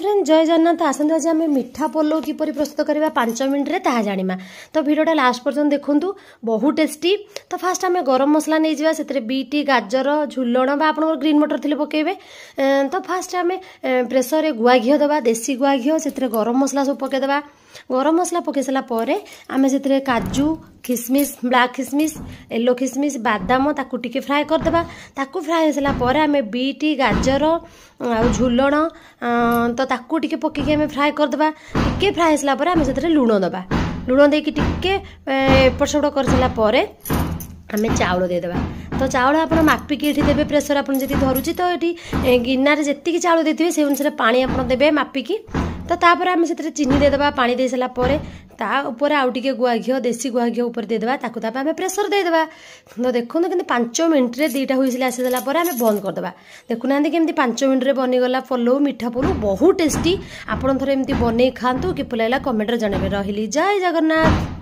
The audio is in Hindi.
फ्रेंड जय जगन्नाथ आसतु आज आम मीठा पोलो किपरि प्रस्तुत करवा 5 मिनट रे ताहा जानिमा। तो वीडियोटा लास्ट पर्यंत देखंतु बहुत टेस्टी। तो फास्ट आम गरम मसला नहीं जावा से बीट गाजर झुलण बा आपन ग्रीन मटर थिले पकेबे। तो फास्ट आम प्रेसर रे गुआ घी दबा देसी गुआ घी से गरम मसला सब पके दबा। गरम मसला पके सारा परे आम से काजू किसमिस ब्लैक किसमिस येलो किसमिस बादाम ताकू टिके फ्राए करदेबा। ताकू फ्राए हो सारा परे आम बीट गाजर आ झुलण तो ताकू टिके पकेकी आम फ्राए करदेबा। टिके फ्राए सारा परे आम से लुण दबा। लुण देकी टिके एपट सेपट कर सारा परे आम चाउल देदेबा। तो चाउल आप मापिकी ये देवे प्रेसर आप जी धरुची तो ये गिनार जी चाउल देते से अनुसार पानी आप देवे मापिकी। तो तापर आम से चीनी देदेबा। पानी दे सारा पर तापर आउ टे गुआ घी देसी गुआ घी ऊपर देदेबा। ताकू आम प्रेसर देदेबा। तो देखो कि 5 मिनट रे 2टा हुइसिल आसीदेला आम बंद करदेबा। देखुना कि 5 मिनट रे बनीगला पोलो मीठा पोलो बहुत टेस्टी। आपड़ थोड़े एमती बन खातु कि लगला कमेंट रे जनइबे। रही जय जगन्नाथ।